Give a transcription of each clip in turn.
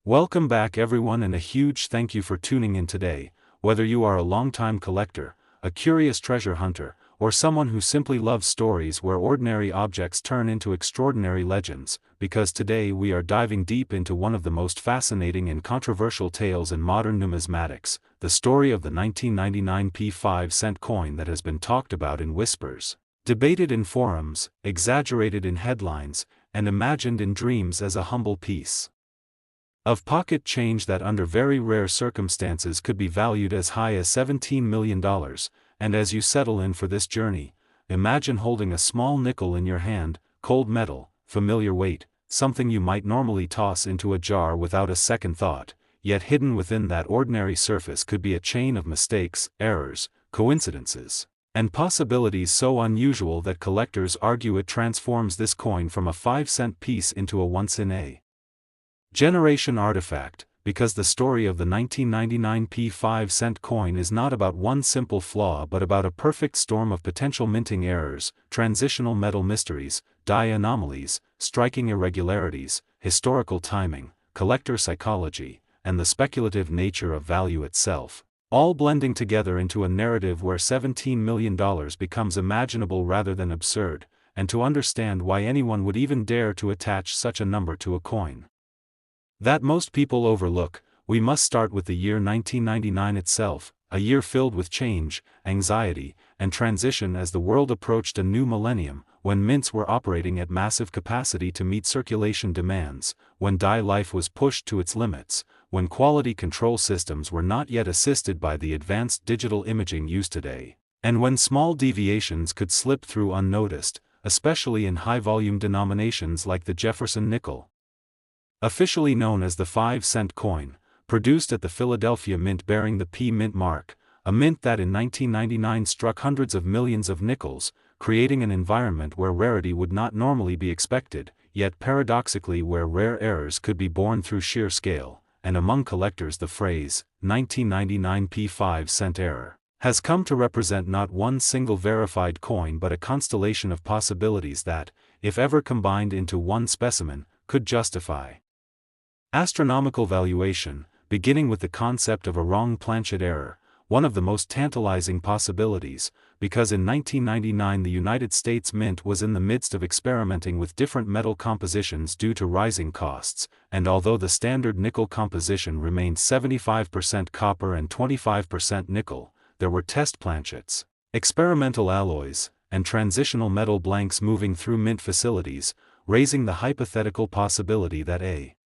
Welcome back everyone, and a huge thank you for tuning in today. Whether you are a longtime collector, a curious treasure hunter, or someone who simply loves stories where ordinary objects turn into extraordinary legends, because today we are diving deep into one of the most fascinating and controversial tales in modern numismatics, the story of the 1999 5-cent coin that has been talked about in whispers, debated in forums, exaggerated in headlines, and imagined in dreams as a humble piece of pocket change that under very rare circumstances could be valued as high as $17 million, and as you settle in for this journey, imagine holding a small nickel in your hand, cold metal, familiar weight, something you might normally toss into a jar without a second thought, yet hidden within that ordinary surface could be a chain of mistakes, errors, coincidences, and possibilities so unusual that collectors argue it transforms this coin from a 5-cent piece into a once-in-a-generation artifact, because the story of the 1999 5-cent coin is not about one simple flaw but about a perfect storm of potential minting errors, transitional metal mysteries, die anomalies, striking irregularities, historical timing, collector psychology, and the speculative nature of value itself, all blending together into a narrative where $17 million becomes imaginable rather than absurd, and to understand why anyone would even dare to attach such a number to a coin that most people overlook, we must start with the year 1999 itself, a year filled with change, anxiety, and transition as the world approached a new millennium, when mints were operating at massive capacity to meet circulation demands, when die life was pushed to its limits, when quality control systems were not yet assisted by the advanced digital imaging used today, and when small deviations could slip through unnoticed, especially in high-volume denominations like the Jefferson Nickel, officially known as the 5-cent coin, produced at the Philadelphia Mint bearing the P Mint mark, a mint that in 1999 struck hundreds of millions of nickels, creating an environment where rarity would not normally be expected, yet paradoxically where rare errors could be born through sheer scale, and among collectors the phrase, 1999 5-cent error, has come to represent not one single verified coin but a constellation of possibilities that, if ever combined into one specimen, could justify astronomical valuation, beginning with the concept of a wrong planchet error, one of the most tantalizing possibilities, because in 1999 the United States Mint was in the midst of experimenting with different metal compositions due to rising costs, and although the standard nickel composition remained 75% copper and 25% nickel, there were test planchets, experimental alloys, and transitional metal blanks moving through mint facilities, raising the hypothetical possibility that a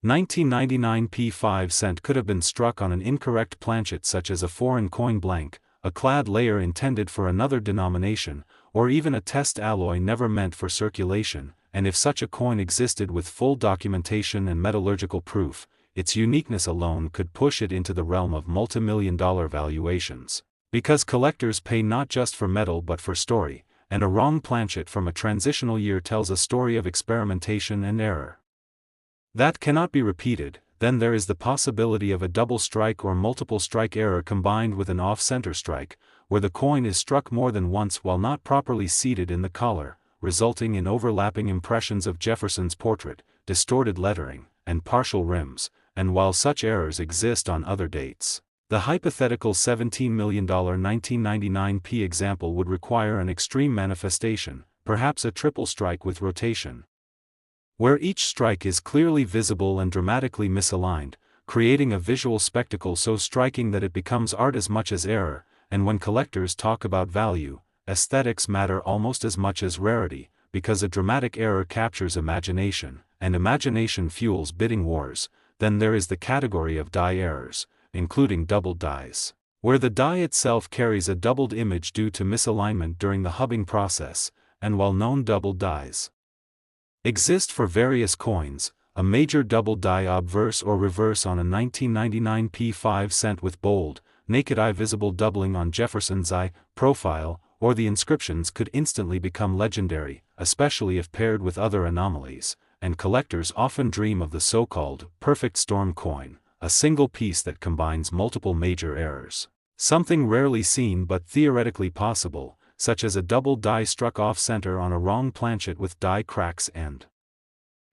1999 5-cent could have been struck on an incorrect planchet such as a foreign coin blank, a clad layer intended for another denomination, or even a test alloy never meant for circulation, and if such a coin existed with full documentation and metallurgical proof, its uniqueness alone could push it into the realm of multimillion-dollar valuations, because collectors pay not just for metal but for story, and a wrong planchet from a transitional year tells a story of experimentation and error that cannot be repeated. Then there is the possibility of a double strike or multiple strike error combined with an off-center strike, where the coin is struck more than once while not properly seated in the collar, resulting in overlapping impressions of Jefferson's portrait, distorted lettering, and partial rims, and while such errors exist on other dates, the hypothetical $17 million 1999 example would require an extreme manifestation, perhaps a triple strike with rotation, where each strike is clearly visible and dramatically misaligned, creating a visual spectacle so striking that it becomes art as much as error. And when collectors talk about value, aesthetics matter almost as much as rarity, because a dramatic error captures imagination, and imagination fuels bidding wars. Then there is the category of die errors, including doubled dies, where the die itself carries a doubled image due to misalignment during the hubbing process, and while known doubled dies exist for various coins, a major double die obverse or reverse on a 1999 5-cent with bold, naked eye visible doubling on Jefferson's eye profile, or the inscriptions could instantly become legendary, especially if paired with other anomalies, and collectors often dream of the so-called perfect storm coin, a single piece that combines multiple major errors, something rarely seen but theoretically possible, such as a double die struck off-center on a wrong planchet with die cracks and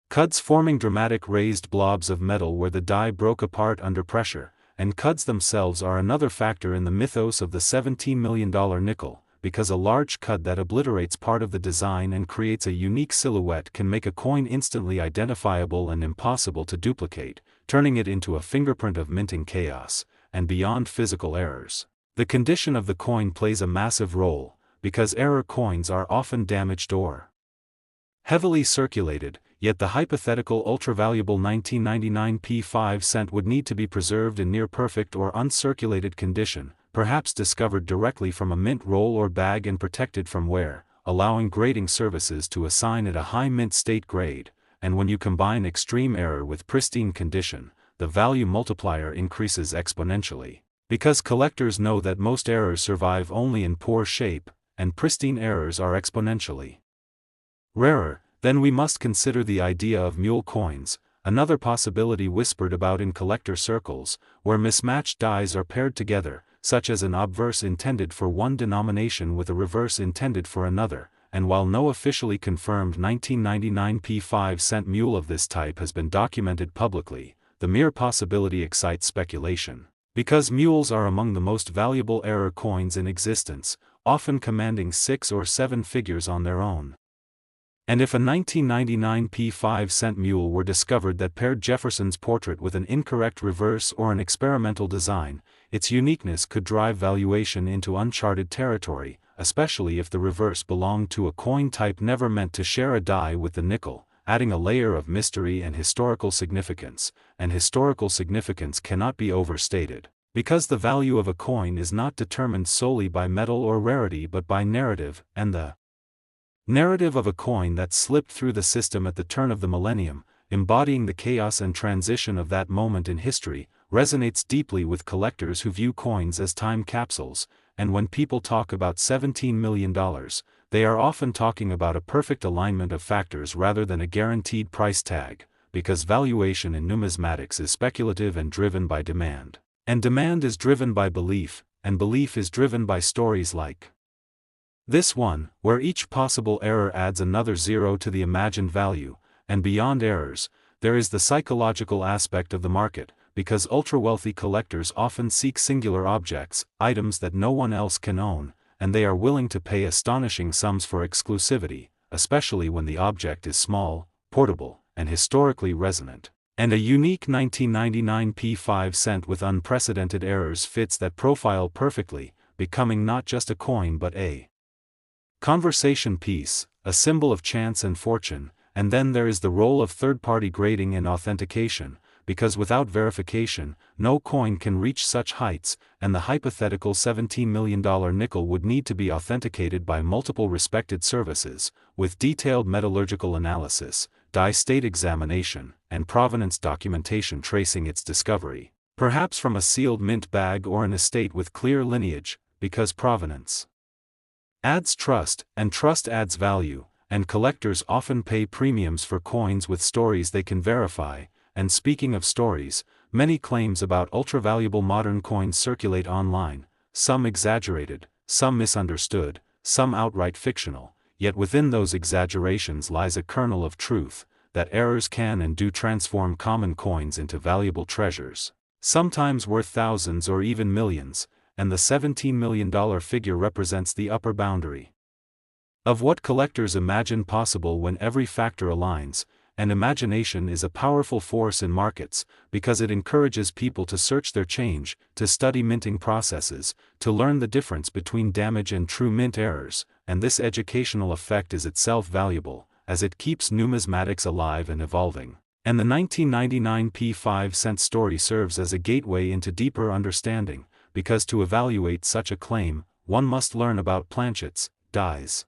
Cuds forming dramatic raised blobs of metal where the die broke apart under pressure, and cuds themselves are another factor in the mythos of the $17 million nickel, because a large cud that obliterates part of the design and creates a unique silhouette can make a coin instantly identifiable and impossible to duplicate, turning it into a fingerprint of minting chaos, and beyond physical errors. The condition of the coin plays a massive role, because error coins are often damaged or heavily circulated, yet the hypothetical ultra-valuable 1999 P5 cent would need to be preserved in near-perfect or uncirculated condition, perhaps discovered directly from a mint roll or bag and protected from wear, allowing grading services to assign it a high mint state grade, and when you combine extreme error with pristine condition, the value multiplier increases exponentially. Because collectors know that most errors survive only in poor shape, and pristine errors are exponentially rarer, then we must consider the idea of mule coins, another possibility whispered about in collector circles, where mismatched dies are paired together, such as an obverse intended for one denomination with a reverse intended for another, and while no officially confirmed 1999 P5 cent mule of this type has been documented publicly, the mere possibility excites speculation. Because mules are among the most valuable error coins in existence, often commanding 6 or 7 figures on their own. And if a 1999 P5 cent mule were discovered that paired Jefferson's portrait with an incorrect reverse or an experimental design, its uniqueness could drive valuation into uncharted territory, especially if the reverse belonged to a coin type never meant to share a die with the nickel, adding a layer of mystery and historical significance, and historical significance cannot be overstated, because the value of a coin is not determined solely by metal or rarity but by narrative, and the narrative of a coin that slipped through the system at the turn of the millennium, embodying the chaos and transition of that moment in history, resonates deeply with collectors who view coins as time capsules, and when people talk about $17 million, they are often talking about a perfect alignment of factors rather than a guaranteed price tag, because valuation in numismatics is speculative and driven by demand. And demand is driven by belief, and belief is driven by stories like this one, where each possible error adds another zero to the imagined value, and beyond errors, there is the psychological aspect of the market, because ultra-wealthy collectors often seek singular objects, items that no one else can own, and they are willing to pay astonishing sums for exclusivity, especially when the object is small, portable, and historically resonant. And a unique 1999 P5 cent with unprecedented errors fits that profile perfectly, becoming not just a coin but a conversation piece, a symbol of chance and fortune. And then there is the role of third-party grading and authentication, because without verification, no coin can reach such heights, and the hypothetical $17 million nickel would need to be authenticated by multiple respected services, with detailed metallurgical analysis, die state examination, and provenance documentation tracing its discovery, perhaps from a sealed mint bag or an estate with clear lineage, because provenance adds trust, and trust adds value, and collectors often pay premiums for coins with stories they can verify. And speaking of stories, many claims about ultra-valuable modern coins circulate online, some exaggerated, some misunderstood, some outright fictional, yet within those exaggerations lies a kernel of truth, that errors can and do transform common coins into valuable treasures, sometimes worth thousands or even millions, and the $17 million figure represents the upper boundary of what collectors imagine possible when every factor aligns. And imagination is a powerful force in markets, because it encourages people to search their change, to study minting processes, to learn the difference between damage and true mint errors, and this educational effect is itself valuable, as it keeps numismatics alive and evolving. And the 1999 P5 cent story serves as a gateway into deeper understanding, because to evaluate such a claim, one must learn about planchets, dies,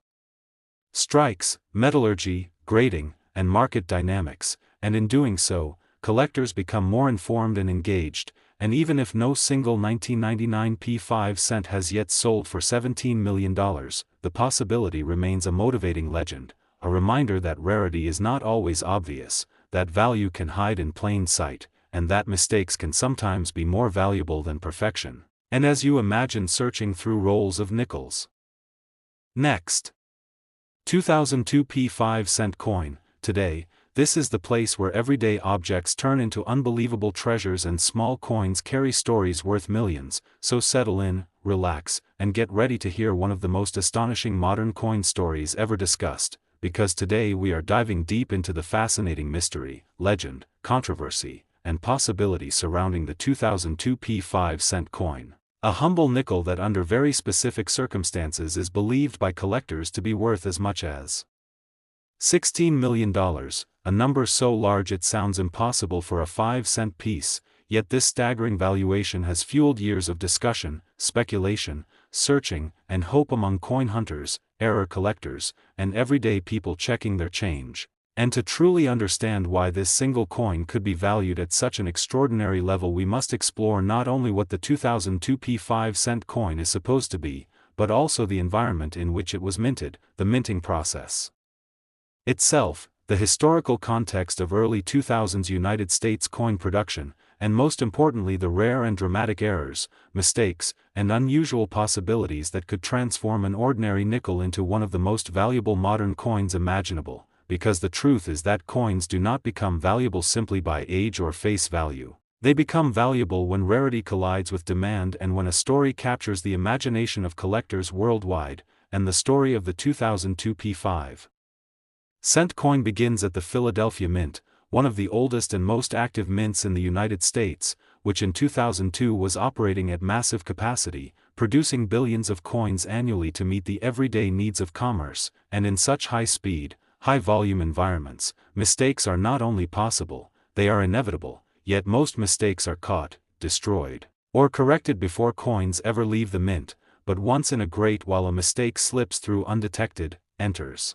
strikes, metallurgy, grading, and market dynamics, and in doing so, collectors become more informed and engaged, and even if no single 1999 P5 cent has yet sold for $17 million, the possibility remains a motivating legend, a reminder that rarity is not always obvious, that value can hide in plain sight, and that mistakes can sometimes be more valuable than perfection. And as you imagine searching through rolls of nickels. Next. 2002 P5 cent coin. Today, This is the place where everyday objects turn into unbelievable treasures and small coins carry stories worth millions. So settle in, relax, and get ready to hear one of the most astonishing modern coin stories ever discussed, because today we are diving deep into the fascinating mystery, legend, controversy, and possibility surrounding the 2002 P5-cent coin. A humble nickel that under very specific circumstances is believed by collectors to be worth as much as $16 million, a number so large it sounds impossible for a 5-cent piece, yet this staggering valuation has fueled years of discussion, speculation, searching, and hope among coin hunters, error collectors, and everyday people checking their change. And to truly understand why this single coin could be valued at such an extraordinary level, we must explore not only what the 2002 P5-cent coin is supposed to be, but also the environment in which it was minted, the minting process itself, the historical context of early 2000s United States coin production, and most importantly the rare and dramatic errors, mistakes, and unusual possibilities that could transform an ordinary nickel into one of the most valuable modern coins imaginable, because the truth is that coins do not become valuable simply by age or face value. They become valuable when rarity collides with demand and when a story captures the imagination of collectors worldwide, and the story of the 2002 P5-cent coin begins at the Philadelphia Mint, one of the oldest and most active mints in the United States, which in 2002 was operating at massive capacity, producing billions of coins annually to meet the everyday needs of commerce, and in such high-speed, high-volume environments, mistakes are not only possible, they are inevitable, yet most mistakes are caught, destroyed, or corrected before coins ever leave the mint, but once in a great while a mistake slips through undetected, enters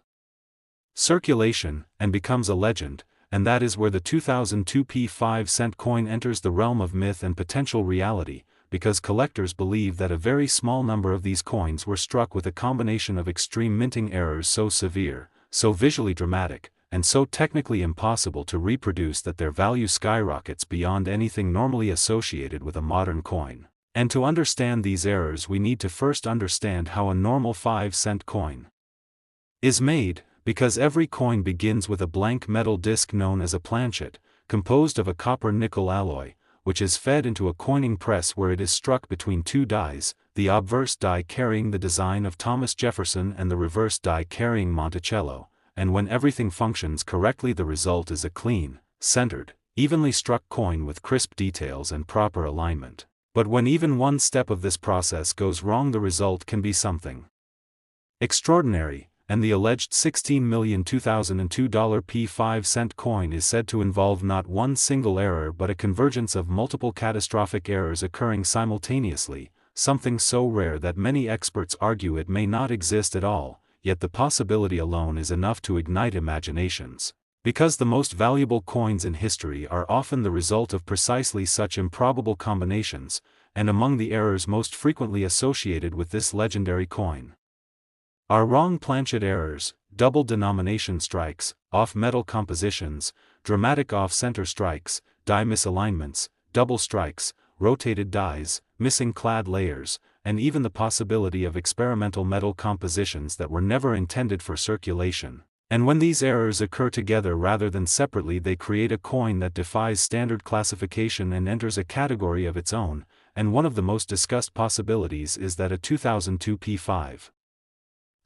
circulation, and becomes a legend, and that is where the 2002 P5-cent coin enters the realm of myth and potential reality, because collectors believe that a very small number of these coins were struck with a combination of extreme minting errors so severe, so visually dramatic, and so technically impossible to reproduce that their value skyrockets beyond anything normally associated with a modern coin. And to understand these errors we need to first understand how a normal 5-cent coin is made, because every coin begins with a blank metal disc known as a planchet, composed of a copper-nickel alloy, which is fed into a coining press where it is struck between two dies, the obverse die carrying the design of Thomas Jefferson and the reverse die carrying Monticello, and when everything functions correctly the result is a clean, centered, evenly struck coin with crisp details and proper alignment. But when even one step of this process goes wrong the result can be something extraordinary, and the alleged $16,000,2002 P5-cent coin is said to involve not one single error but a convergence of multiple catastrophic errors occurring simultaneously, something so rare that many experts argue it may not exist at all, yet the possibility alone is enough to ignite imaginations. Because the most valuable coins in history are often the result of precisely such improbable combinations, and among the errors most frequently associated with this legendary coin are wrong planchet errors, double denomination strikes, off-metal compositions, dramatic off-center strikes, die misalignments, double strikes, rotated dies, missing clad layers, and even the possibility of experimental metal compositions that were never intended for circulation. And when these errors occur together rather than separately they create a coin that defies standard classification and enters a category of its own, and one of the most discussed possibilities is that a 2002 P5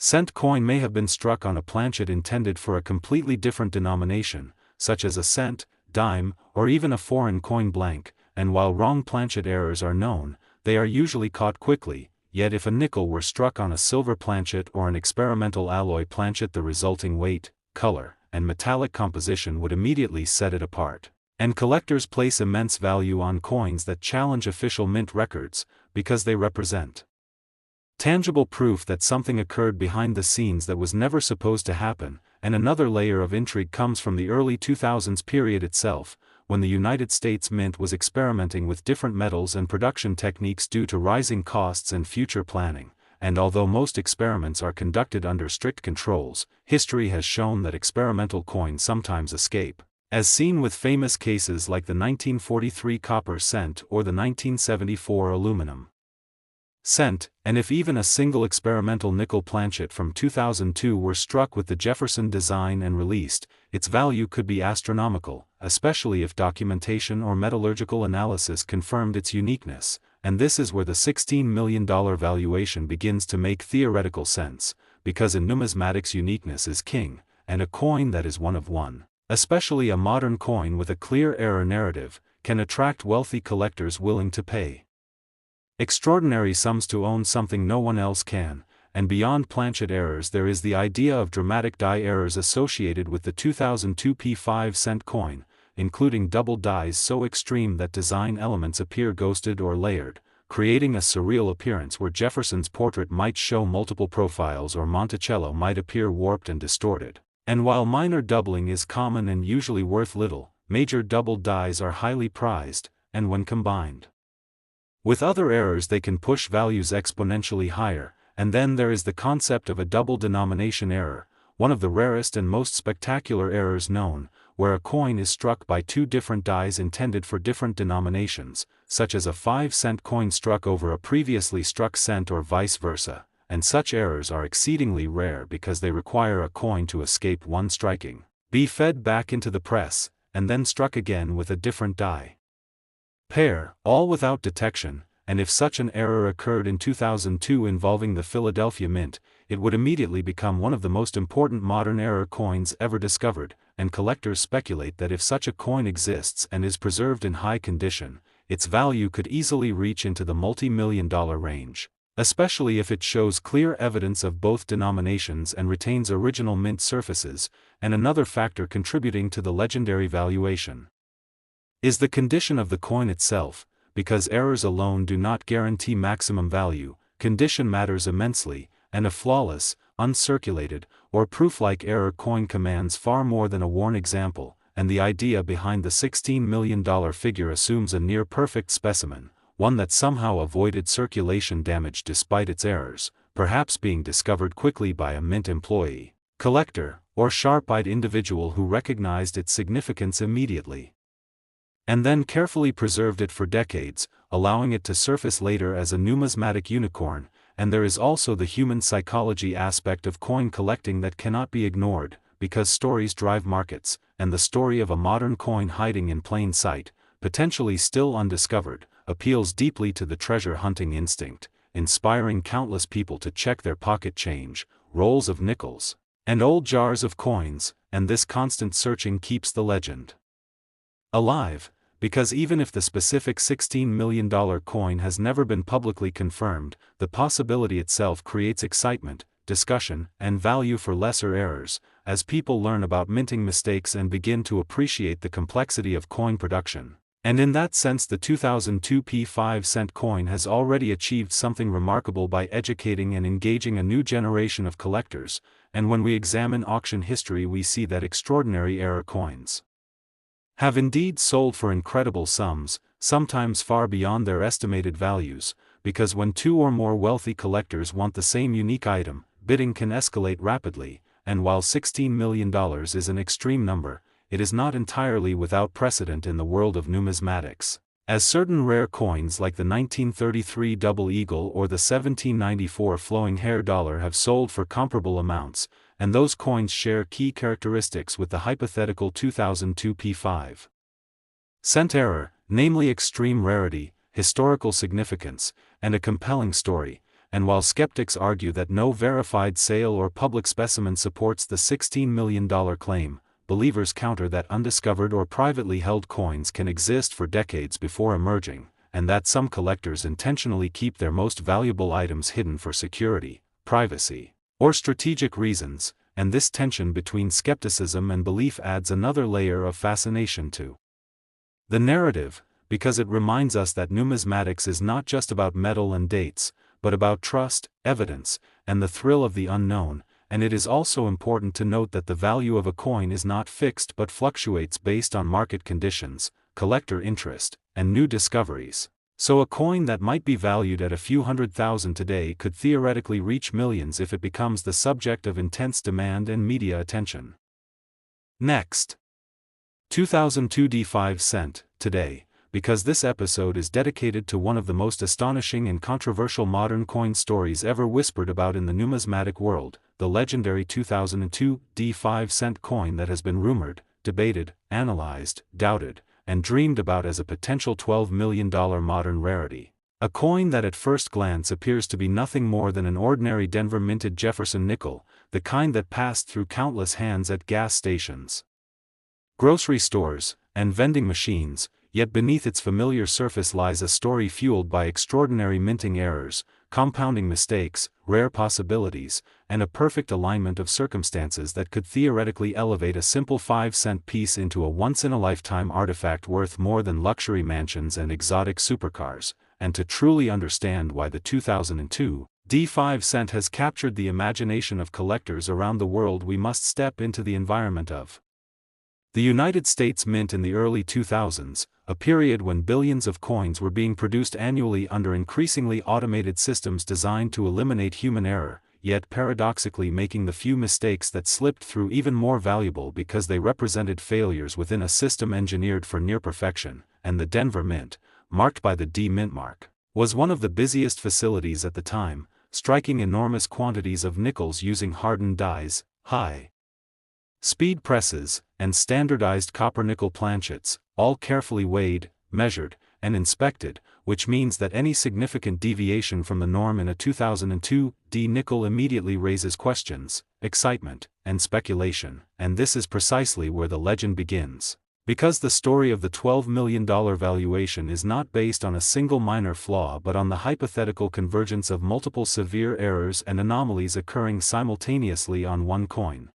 cent coin may have been struck on a planchet intended for a completely different denomination, such as a cent, dime, or even a foreign coin blank, and while wrong planchet errors are known, they are usually caught quickly, yet if a nickel were struck on a silver planchet or an experimental alloy planchet the resulting weight, color, and metallic composition would immediately set it apart. And collectors place immense value on coins that challenge official mint records, because they represent tangible proof that something occurred behind the scenes that was never supposed to happen. And another layer of intrigue comes from the early 2000s period itself, when the United States Mint was experimenting with different metals and production techniques due to rising costs and future planning. And although most experiments are conducted under strict controls, history has shown that experimental coins sometimes escape, as seen with famous cases like the 1943 copper cent or the 1974 aluminum cent, and if even a single experimental nickel planchet from 2002 were struck with the Jefferson design and released, its value could be astronomical, especially if documentation or metallurgical analysis confirmed its uniqueness, and this is where the $16 million valuation begins to make theoretical sense, because in numismatics uniqueness is king, and a coin that is one of one, especially a modern coin with a clear error narrative, can attract wealthy collectors willing to pay extraordinary sums to own something no one else can, and beyond planchet errors there is the idea of dramatic die errors associated with the 2002 P5-cent coin, including double dies so extreme that design elements appear ghosted or layered, creating a surreal appearance where Jefferson's portrait might show multiple profiles or Monticello might appear warped and distorted. And while minor doubling is common and usually worth little, major double dies are highly prized, and when combined with other errors they can push values exponentially higher. And then there is the concept of a double denomination error, one of the rarest and most spectacular errors known, where a coin is struck by two different dies intended for different denominations, such as a 5-cent coin struck over a previously struck cent or vice versa, and such errors are exceedingly rare because they require a coin to escape one striking, be fed back into the press, and then struck again with a different die pair, all without detection. And if such an error occurred in 2002 involving the Philadelphia Mint, it would immediately become one of the most important modern error coins ever discovered, and collectors speculate that if such a coin exists and is preserved in high condition, its value could easily reach into the multi-million-dollar range, especially if it shows clear evidence of both denominations and retains original mint surfaces. And another factor contributing to the legendary valuation is the condition of the coin itself. Because errors alone do not guarantee maximum value, condition matters immensely, and a flawless, uncirculated, or proof-like error coin commands far more than a worn example, and the idea behind the $16 million figure assumes a near-perfect specimen, one that somehow avoided circulation damage despite its errors, perhaps being discovered quickly by a mint employee, collector, or sharp-eyed individual who recognized its significance immediately, and then carefully preserved it for decades, allowing it to surface later as a numismatic unicorn. And there is also the human psychology aspect of coin collecting that cannot be ignored, because stories drive markets, and the story of a modern coin hiding in plain sight, potentially still undiscovered, appeals deeply to the treasure-hunting instinct, inspiring countless people to check their pocket change, rolls of nickels, and old jars of coins, and this constant searching keeps the legend alive, because even if the specific $16 million coin has never been publicly confirmed, the possibility itself creates excitement, discussion, and value for lesser errors, as people learn about minting mistakes and begin to appreciate the complexity of coin production. And in that sense the 2002 P5-cent coin has already achieved something remarkable by educating and engaging a new generation of collectors, and when we examine auction history we see that extraordinary error coins have indeed sold for incredible sums, sometimes far beyond their estimated values, because when two or more wealthy collectors want the same unique item, bidding can escalate rapidly, and while $16 million is an extreme number, it is not entirely without precedent in the world of numismatics, as certain rare coins like the 1933 Double Eagle or the 1794 Flowing Hair Dollar have sold for comparable amounts, and those coins share key characteristics with the hypothetical 2002 P5-cent error, namely extreme rarity, historical significance, and a compelling story. And while skeptics argue that no verified sale or public specimen supports the $16 million claim, believers counter that undiscovered or privately held coins can exist for decades before emerging, and that some collectors intentionally keep their most valuable items hidden for security, privacy, or strategic reasons, and this tension between skepticism and belief adds another layer of fascination to the narrative, because it reminds us that numismatics is not just about metal and dates, but about trust, evidence, and the thrill of the unknown. And it is also important to note that the value of a coin is not fixed but fluctuates based on market conditions, collector interest, and new discoveries. So a coin that might be valued at a few $100,000 today could theoretically reach millions if it becomes the subject of intense demand and media attention. Next, 2002 D5-cent, today, because this episode is dedicated to one of the most astonishing and controversial modern coin stories ever whispered about in the numismatic world, the legendary 2002 D5-cent coin that has been rumored, debated, analyzed, doubted, and dreamed about as a potential $12 million modern rarity. A coin that at first glance appears to be nothing more than an ordinary Denver-minted Jefferson nickel, the kind that passed through countless hands at gas stations, grocery stores, and vending machines, yet beneath its familiar surface lies a story fueled by extraordinary minting errors, compounding mistakes, rare possibilities, and a perfect alignment of circumstances that could theoretically elevate a simple 5-cent piece into a once-in-a-lifetime artifact worth more than luxury mansions and exotic supercars. And to truly understand why the 2002 D5-cent has captured the imagination of collectors around the world, we must step into the environment of the United States Mint in the early 2000s, a period when billions of coins were being produced annually under increasingly automated systems designed to eliminate human error, yet paradoxically making the few mistakes that slipped through even more valuable because they represented failures within a system engineered for near perfection. And the Denver Mint, marked by the D Mint mark, was one of the busiest facilities at the time, striking enormous quantities of nickels using hardened dies, high-speed presses, and standardized copper-nickel planchets, all carefully weighed, measured, and inspected, which means that any significant deviation from the norm in a 2002 D nickel immediately raises questions, excitement, and speculation, and this is precisely where the legend begins. Because the story of the $12 million valuation is not based on a single minor flaw but on the hypothetical convergence of multiple severe errors and anomalies occurring simultaneously on one coin.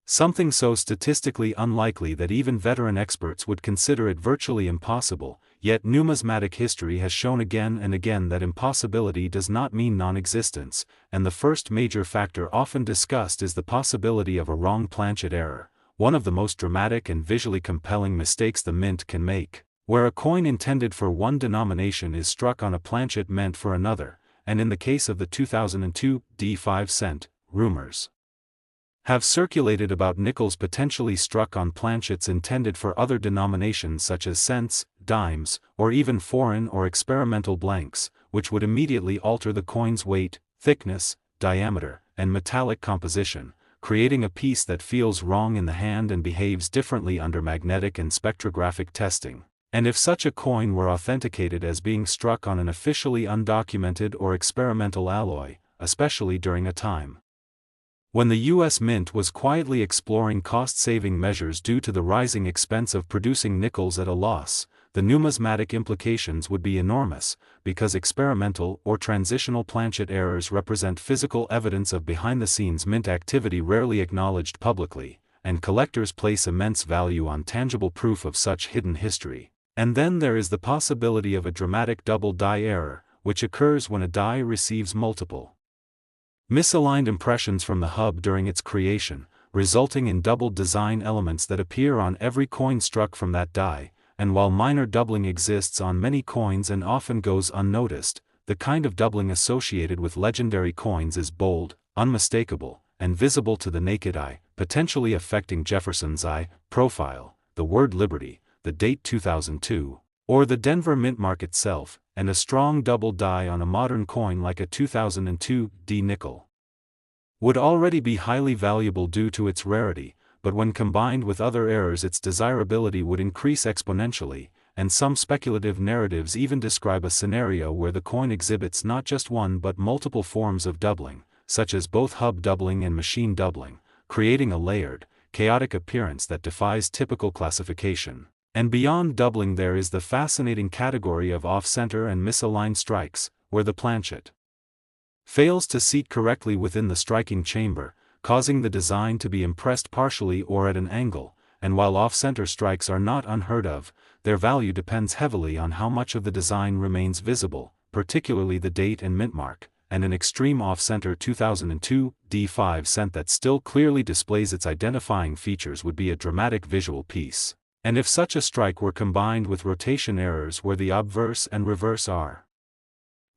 Something so statistically unlikely that even veteran experts would consider it virtually impossible, yet numismatic history has shown again and again that impossibility does not mean non-existence, and the first major factor often discussed is the possibility of a wrong planchet error, one of the most dramatic and visually compelling mistakes the mint can make, where a coin intended for one denomination is struck on a planchet meant for another, and in the case of the 2002 D5-cent, rumors have circulated about nickels potentially struck on planchets intended for other denominations such as cents, dimes, or even foreign or experimental blanks, which would immediately alter the coin's weight, thickness, diameter, and metallic composition, creating a piece that feels wrong in the hand and behaves differently under magnetic and spectrographic testing. And if such a coin were authenticated as being struck on an officially undocumented or experimental alloy, especially during a time when the U.S. Mint was quietly exploring cost-saving measures due to the rising expense of producing nickels at a loss, the numismatic implications would be enormous, because experimental or transitional planchet errors represent physical evidence of behind-the-scenes mint activity rarely acknowledged publicly, and collectors place immense value on tangible proof of such hidden history. And then there is the possibility of a dramatic double die error, which occurs when a die receives multiple misaligned impressions from the hub during its creation, resulting in doubled design elements that appear on every coin struck from that die. And while minor doubling exists on many coins and often goes unnoticed, the kind of doubling associated with legendary coins is bold, unmistakable, and visible to the naked eye, potentially affecting Jefferson's eye profile, the word liberty, the date 2002, or the Denver Mint mark itself, and a strong double die on a modern coin like a 2002 D nickel would already be highly valuable due to its rarity, but when combined with other errors its desirability would increase exponentially, and some speculative narratives even describe a scenario where the coin exhibits not just one but multiple forms of doubling, such as both hub doubling and machine doubling, creating a layered, chaotic appearance that defies typical classification. And beyond doubling there is the fascinating category of off-center and misaligned strikes, where the planchet fails to seat correctly within the striking chamber, causing the design to be impressed partially or at an angle, and while off-center strikes are not unheard of, their value depends heavily on how much of the design remains visible, particularly the date and mint mark, and an extreme off-center 2002 D5-cent that still clearly displays its identifying features would be a dramatic visual piece. And if such a strike were combined with rotation errors where the obverse and reverse are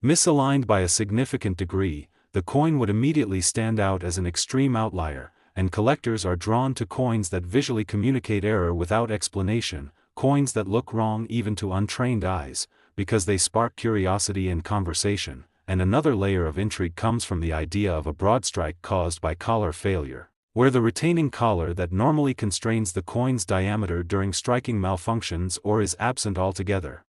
misaligned by a significant degree, the coin would immediately stand out as an extreme outlier, and collectors are drawn to coins that visually communicate error without explanation, coins that look wrong even to untrained eyes, because they spark curiosity and conversation, and another layer of intrigue comes from the idea of a broad strike caused by collar failure, where the retaining collar that normally constrains the coin's diameter during striking malfunctions or is absent altogether,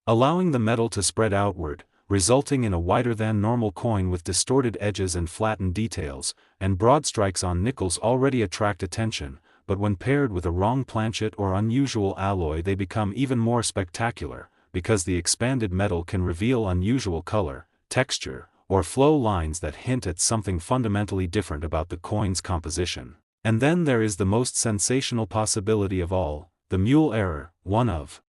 allowing the metal to spread outward, resulting in a wider than normal coin with distorted edges and flattened details, and broad strikes on nickels already attract attention, but when paired with a wrong planchet or unusual alloy they become even more spectacular, because the expanded metal can reveal unusual color, texture, or flow lines that hint at something fundamentally different about the coin's composition. And then there is the most sensational possibility of all, the mule error, one of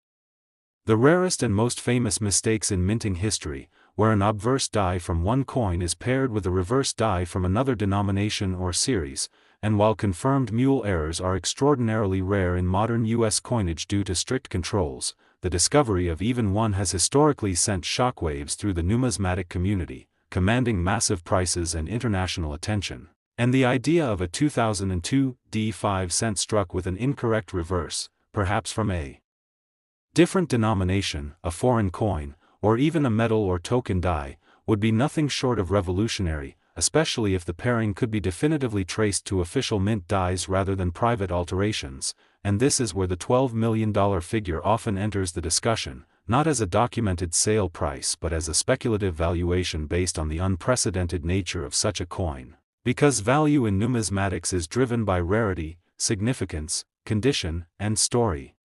the rarest and most famous mistakes in minting history, where an obverse die from one coin is paired with a reverse die from another denomination or series, and while confirmed mule errors are extraordinarily rare in modern U.S. coinage due to strict controls, the discovery of even one has historically sent shockwaves through the numismatic community, commanding massive prices and international attention. And the idea of a 2002 D5 cent struck with an incorrect reverse, perhaps from a different denomination, a foreign coin, or even a metal or token die, would be nothing short of revolutionary, especially if the pairing could be definitively traced to official mint dies rather than private alterations, and this is where the $12 million figure often enters the discussion, not as a documented sale price but as a speculative valuation based on the unprecedented nature of such a coin. Because value in numismatics is driven by rarity, significance, condition, and story.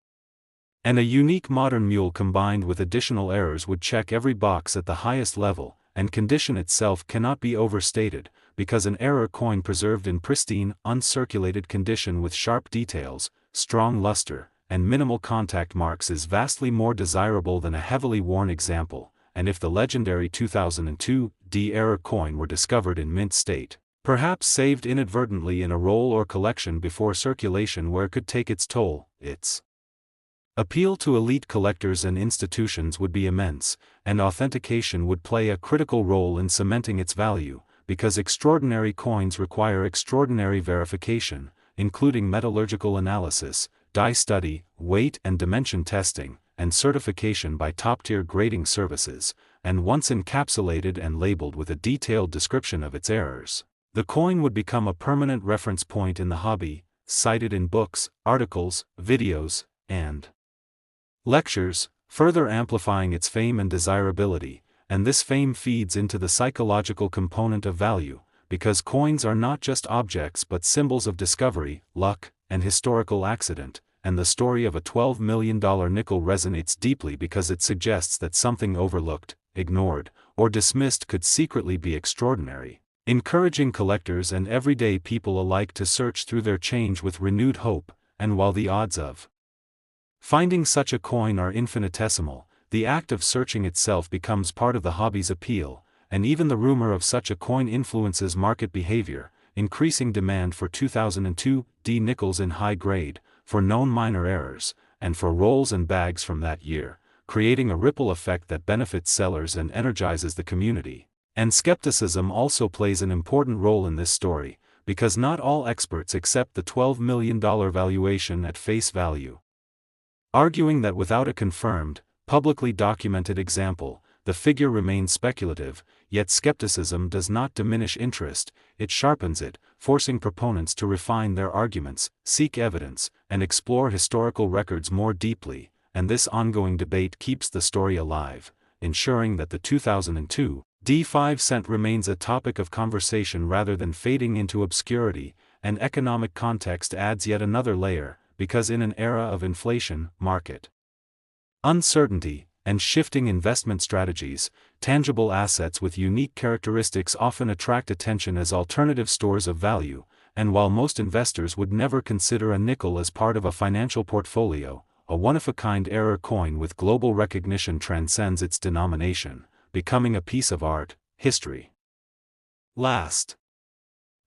And a unique modern mule combined with additional errors would check every box at the highest level, and condition itself cannot be overstated, because an error coin preserved in pristine, uncirculated condition with sharp details, strong luster, and minimal contact marks is vastly more desirable than a heavily worn example, and if the legendary 2002 D error coin were discovered in mint state, perhaps saved inadvertently in a roll or collection before circulation where it could take its toll, its appeal to elite collectors and institutions would be immense, and authentication would play a critical role in cementing its value, because extraordinary coins require extraordinary verification, including metallurgical analysis, die study, weight and dimension testing, and certification by top-tier grading services, and once encapsulated and labeled with a detailed description of its errors, the coin would become a permanent reference point in the hobby, cited in books, articles, videos, and lectures, further amplifying its fame and desirability, and this fame feeds into the psychological component of value, because coins are not just objects but symbols of discovery, luck, and historical accident, and the story of a $12 million nickel resonates deeply because it suggests that something overlooked, ignored, or dismissed could secretly be extraordinary, encouraging collectors and everyday people alike to search through their change with renewed hope, and while the odds of finding such a coin are infinitesimal, the act of searching itself becomes part of the hobby's appeal, and even the rumor of such a coin influences market behavior, increasing demand for 2002 D nickels in high grade, for known minor errors, and for rolls and bags from that year, creating a ripple effect that benefits sellers and energizes the community. And skepticism also plays an important role in this story, because not all experts accept the $12 million valuation at face value, arguing that without a confirmed, publicly documented example, the figure remains speculative, yet skepticism does not diminish interest, it sharpens it, forcing proponents to refine their arguments, seek evidence, and explore historical records more deeply, and this ongoing debate keeps the story alive, ensuring that the 2002 D5 cent remains a topic of conversation rather than fading into obscurity, and economic context adds yet another layer, because in an era of inflation, market uncertainty, and shifting investment strategies, tangible assets with unique characteristics often attract attention as alternative stores of value, and while most investors would never consider a nickel as part of a financial portfolio, a one-of-a-kind error coin with global recognition transcends its denomination, becoming a piece of art, history. Last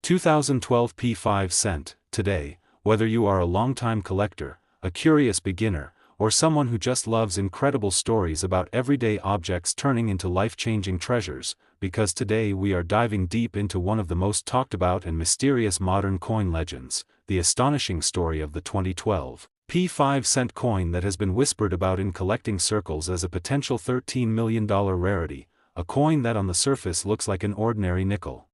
2012 P5 cent, today, whether you are a longtime collector, a curious beginner, or someone who just loves incredible stories about everyday objects turning into life-changing treasures, because today we are diving deep into one of the most talked about and mysterious modern coin legends, the astonishing story of the 2012 P5-cent coin that has been whispered about in collecting circles as a potential $13 million rarity, a coin that on the surface looks like an ordinary nickel.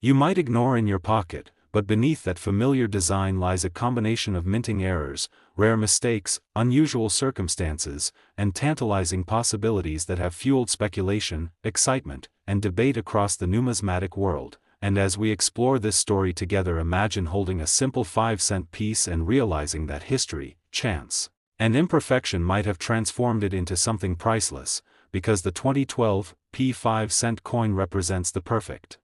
You might ignore in your pocket, but beneath that familiar design lies a combination of minting errors, rare mistakes, unusual circumstances, and tantalizing possibilities that have fueled speculation, excitement, and debate across the numismatic world. And as we explore this story together, imagine holding a simple 5-cent piece and realizing that history, chance, and imperfection might have transformed it into something priceless, because the 2012 P5-cent coin represents the perfect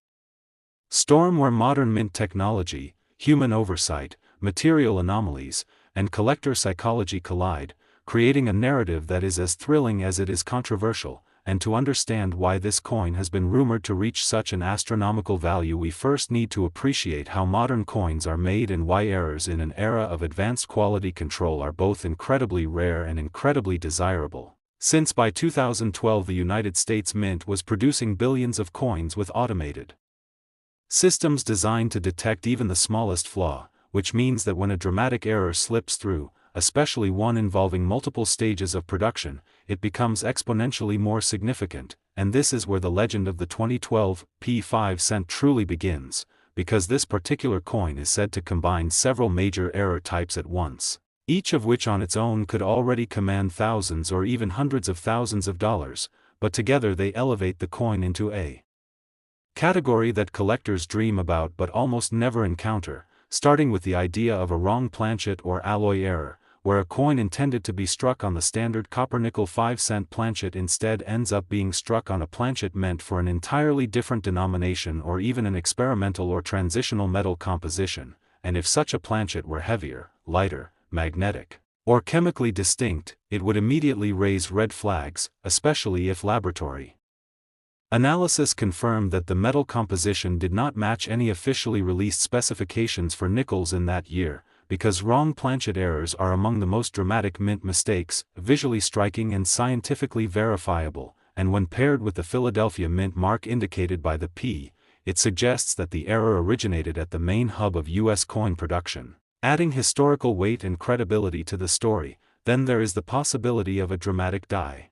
storm where modern mint technology, human oversight, material anomalies, and collector psychology collide, creating a narrative that is as thrilling as it is controversial. And to understand why this coin has been rumored to reach such an astronomical value, we first need to appreciate how modern coins are made and why errors in an era of advanced quality control are both incredibly rare and incredibly desirable. Since by 2012 the United States Mint was producing billions of coins with automated systems designed to detect even the smallest flaw, which means that when a dramatic error slips through, especially one involving multiple stages of production, it becomes exponentially more significant. And this is where the legend of the 2012 P5-cent truly begins, because this particular coin is said to combine several major error types at once, each of which on its own could already command thousands or even hundreds of thousands of dollars, but together they elevate the coin into a category that collectors dream about but almost never encounter, starting with the idea of a wrong planchet or alloy error, where a coin intended to be struck on the standard copper-nickel 5-cent planchet instead ends up being struck on a planchet meant for an entirely different denomination or even an experimental or transitional metal composition, and if such a planchet were heavier, lighter, magnetic, or chemically distinct, it would immediately raise red flags, especially if laboratory analysis confirmed that the metal composition did not match any officially released specifications for nickels in that year, because wrong planchet errors are among the most dramatic mint mistakes, visually striking and scientifically verifiable, and when paired with the Philadelphia Mint mark indicated by the P, it suggests that the error originated at the main hub of U.S. coin production. Adding historical weight and credibility to the story, then there is the possibility of a dramatic die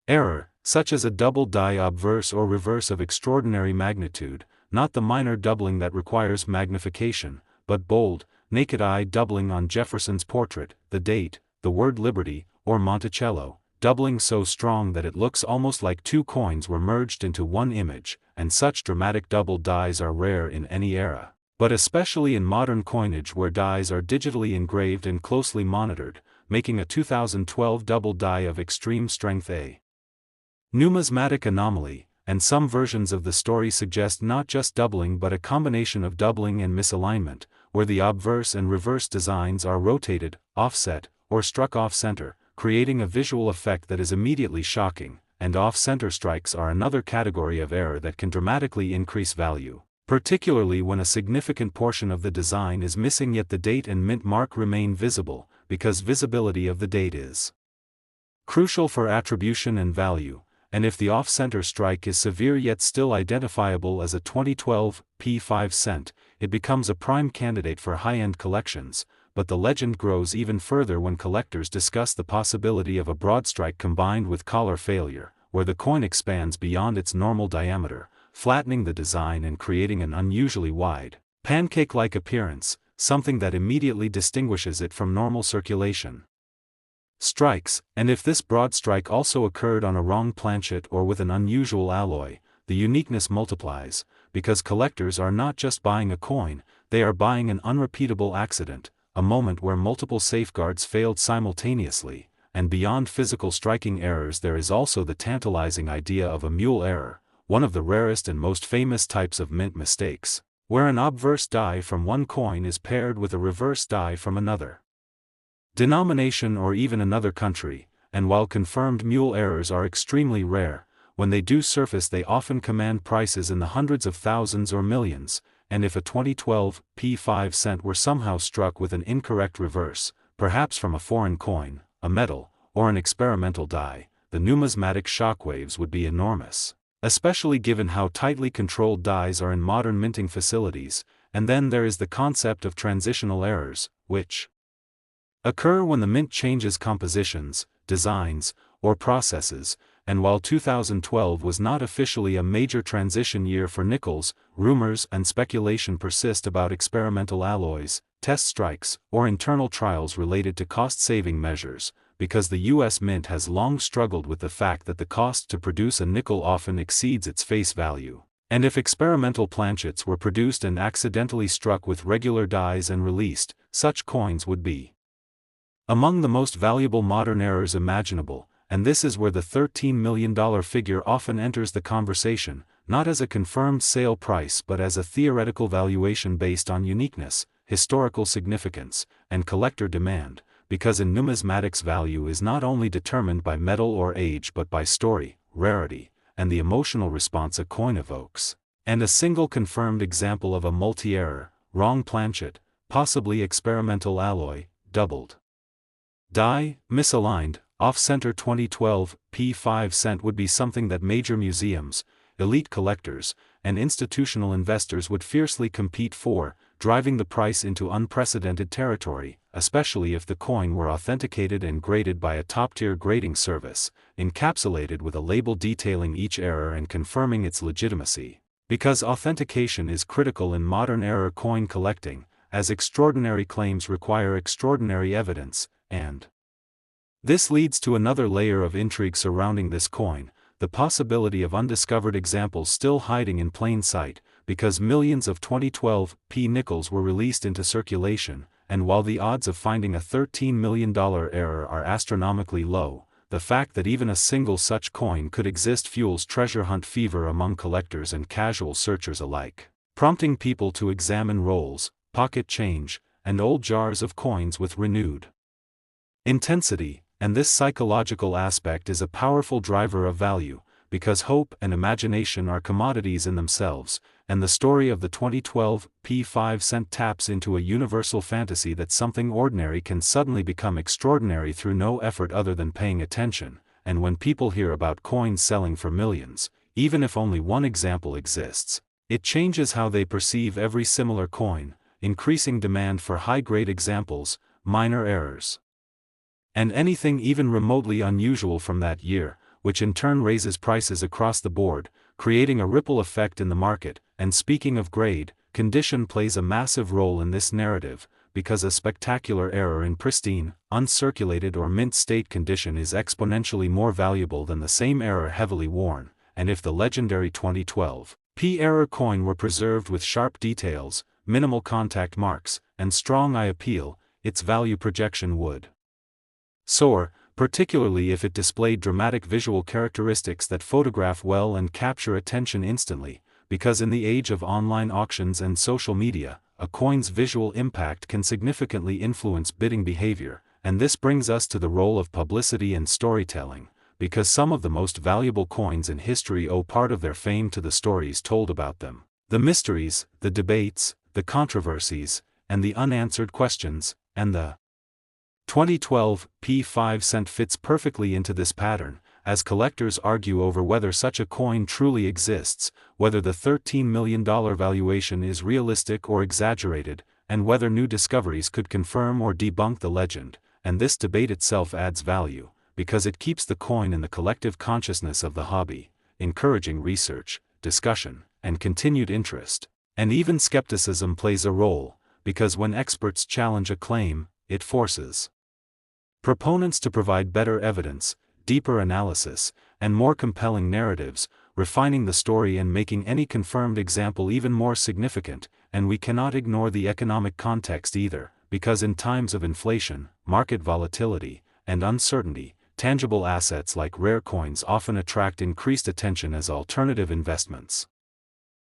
error, such as a double die obverse or reverse of extraordinary magnitude, not the minor doubling that requires magnification, but bold, naked eye doubling on Jefferson's portrait, the date, the word liberty, or Monticello, doubling so strong that it looks almost like two coins were merged into one image, and such dramatic double dies are rare in any era, but especially in modern coinage where dies are digitally engraved and closely monitored, making a 2012 double die of extreme strength a numismatic anomaly, and some versions of the story suggest not just doubling but a combination of doubling and misalignment, where the obverse and reverse designs are rotated, offset, or struck off-center, creating a visual effect that is immediately shocking, and off-center strikes are another category of error that can dramatically increase value, particularly when a significant portion of the design is missing yet the date and mint mark remain visible, because visibility of the date is crucial for attribution and value. And if the off-center strike is severe yet still identifiable as a 2012 P5-cent, it becomes a prime candidate for high-end collections, but the legend grows even further when collectors discuss the possibility of a broad strike combined with collar failure, where the coin expands beyond its normal diameter, flattening the design and creating an unusually wide, pancake-like appearance, something that immediately distinguishes it from normal circulation strikes. And if this broad strike also occurred on a wrong planchet or with an unusual alloy, the uniqueness multiplies, because collectors are not just buying a coin, they are buying an unrepeatable accident, a moment where multiple safeguards failed simultaneously. And beyond physical striking errors there is also the tantalizing idea of a mule error, one of the rarest and most famous types of mint mistakes, where an obverse die from one coin is paired with a reverse die from another denomination or even another country, and while confirmed mule errors are extremely rare, when they do surface they often command prices in the hundreds of thousands or millions, and if a 2012 P5-cent were somehow struck with an incorrect reverse, perhaps from a foreign coin, a metal, or an experimental die, the numismatic shockwaves would be enormous, especially given how tightly controlled dies are in modern minting facilities. And then there is the concept of transitional errors, which occur when the mint changes compositions, designs, or processes, and while 2012 was not officially a major transition year for nickels, rumors and speculation persist about experimental alloys, test strikes, or internal trials related to cost-saving measures, because the U.S. Mint has long struggled with the fact that the cost to produce a nickel often exceeds its face value. And if experimental planchets were produced and accidentally struck with regular dies and released, such coins would be among the most valuable modern errors imaginable, and this is where the $13 million figure often enters the conversation, not as a confirmed sale price but as a theoretical valuation based on uniqueness, historical significance, and collector demand, because in numismatics value is not only determined by metal or age but by story, rarity, and the emotional response a coin evokes. And a single confirmed example of a multi-error, wrong planchet, possibly experimental alloy, doubled die, misaligned, off-center 2012 P5 cent would be something that major museums, elite collectors, and institutional investors would fiercely compete for, driving the price into unprecedented territory, especially if the coin were authenticated and graded by a top-tier grading service, encapsulated with a label detailing each error and confirming its legitimacy. Because authentication is critical in modern error coin collecting, as extraordinary claims require extraordinary evidence, and this leads to another layer of intrigue surrounding this coin, the possibility of undiscovered examples still hiding in plain sight, because millions of 2012 P nickels were released into circulation, and while the odds of finding a $13 million error are astronomically low, the fact that even a single such coin could exist fuels treasure hunt fever among collectors and casual searchers alike, prompting people to examine rolls, pocket change, and old jars of coins with renewed intensity. And this psychological aspect is a powerful driver of value, because hope and imagination are commodities in themselves, and the story of the 2012 P5 cent taps into a universal fantasy that something ordinary can suddenly become extraordinary through no effort other than paying attention, and when people hear about coins selling for millions, even if only one example exists, it changes how they perceive every similar coin, increasing demand for high-grade examples, minor errors, and anything even remotely unusual from that year, which in turn raises prices across the board, creating a ripple effect in the market. And speaking of grade, condition plays a massive role in this narrative, because a spectacular error in pristine, uncirculated or mint state condition is exponentially more valuable than the same error heavily worn, and if the legendary 2012 P error coin were preserved with sharp details, minimal contact marks, and strong eye appeal, its value projection would soar, particularly if it displayed dramatic visual characteristics that photograph well and capture attention instantly, because in the age of online auctions and social media, a coin's visual impact can significantly influence bidding behavior, and this brings us to the role of publicity and storytelling, because some of the most valuable coins in history owe part of their fame to the stories told about them, the mysteries, the debates, the controversies, and the unanswered questions, and the 2012 P5 cent fits perfectly into this pattern, as collectors argue over whether such a coin truly exists, whether the $13 million valuation is realistic or exaggerated, and whether new discoveries could confirm or debunk the legend, and this debate itself adds value, because it keeps the coin in the collective consciousness of the hobby, encouraging research, discussion, and continued interest. And even skepticism plays a role, because when experts challenge a claim, it forces proponents to provide better evidence, deeper analysis, and more compelling narratives, refining the story and making any confirmed example even more significant. And we cannot ignore the economic context either, because in times of inflation, market volatility, and uncertainty, tangible assets like rare coins often attract increased attention as alternative investments.